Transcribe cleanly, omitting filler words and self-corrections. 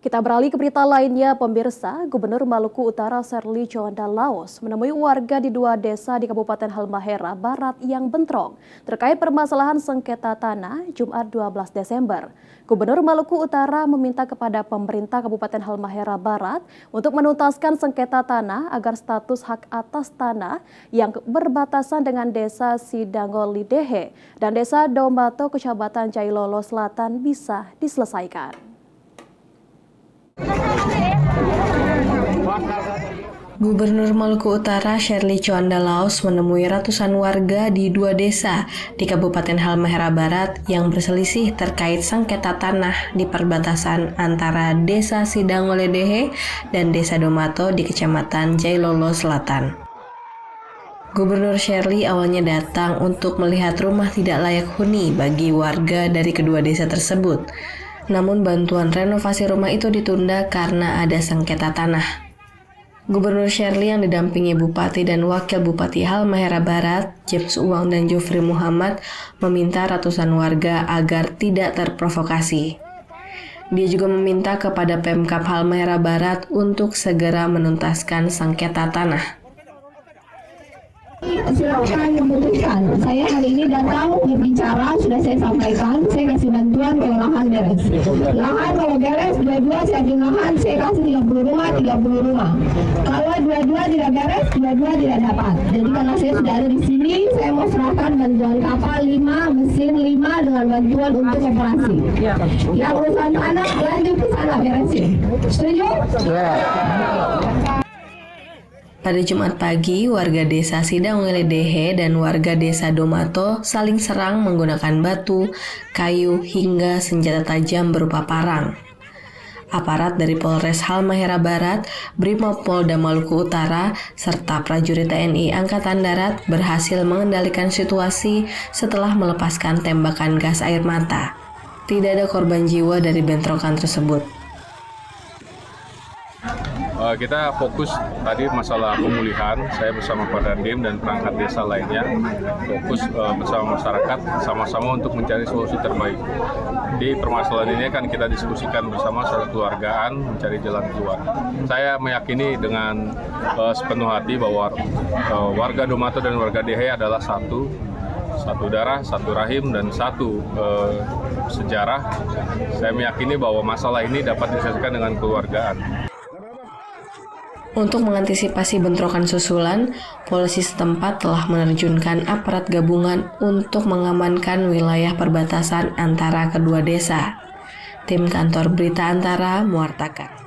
Kita beralih ke berita lainnya, pemirsa. Gubernur Maluku Utara Serly Djuanda Laos menemui warga di dua desa di Kabupaten Halmahera Barat yang bentrok terkait permasalahan sengketa tanah Jumat 12 Desember. Gubernur Maluku Utara meminta kepada pemerintah Kabupaten Halmahera Barat untuk menuntaskan sengketa tanah agar status hak atas tanah yang berbatasan dengan desa Sidangolidehe dan desa Dombato Kecamatan Jailolo Selatan bisa diselesaikan. Gubernur Maluku Utara Serly Djuanda Laos menemui ratusan warga di dua desa di Kabupaten Halmahera Barat yang berselisih terkait sengketa tanah di perbatasan antara desa Sidangolidehe dan desa Dombato di Kecamatan Jailolo Selatan. Gubernur Serly awalnya datang untuk melihat rumah tidak layak huni bagi warga dari kedua desa tersebut. Namun bantuan renovasi rumah itu ditunda karena ada sengketa tanah. Gubernur Serly yang didampingi Bupati dan Wakil Bupati Halmahera Barat, James Uwang dan Jofri Muhammad, meminta ratusan warga agar tidak terprovokasi. Dia juga meminta kepada Pemkab Halmahera Barat untuk segera menuntaskan sengketa tanah. Silakan memutuskan. Saya hari ini datang berbicara, sudah saya sampaikan, saya kasih bantuan kalau lahan beres. Lahan kalau beres, dua-dua saya ambil lahan, saya kasih 30 rumah. Kalau dua-dua tidak beres, dua-dua tidak dapat. Jadi karena saya sudah ada di sini, saya mau serahkan bantuan kapal 5, mesin 5 dengan bantuan untuk operasi. Yang urusan tanah, lanjut ke sana beresin. Setuju? Pada Jumat pagi, warga desa Sidangolidehe dan warga desa Dombato saling serang menggunakan batu, kayu, hingga senjata tajam berupa parang. Aparat dari Polres Halmahera Barat, Brimob Polda Maluku Utara, serta prajurit TNI Angkatan Darat berhasil mengendalikan situasi setelah melepaskan tembakan gas air mata. Tidak ada korban jiwa dari bentrokan tersebut. Kita fokus tadi masalah pemulihan, saya bersama Pak Dandim dan perangkat desa lainnya fokus bersama masyarakat sama-sama untuk mencari solusi terbaik. Di permasalahan ini kan kita diskusikan bersama secara keluargaan mencari jalan keluar. Saya meyakini dengan sepenuh hati bahwa warga Dombato dan warga Dehe adalah satu darah, satu rahim, dan satu sejarah. Saya meyakini bahwa masalah ini dapat diselesaikan dengan keluargaan. Untuk mengantisipasi bentrokan susulan, polisi setempat telah menerjunkan aparat gabungan untuk mengamankan wilayah perbatasan antara kedua desa. Tim Kantor Berita Antara mewartakan.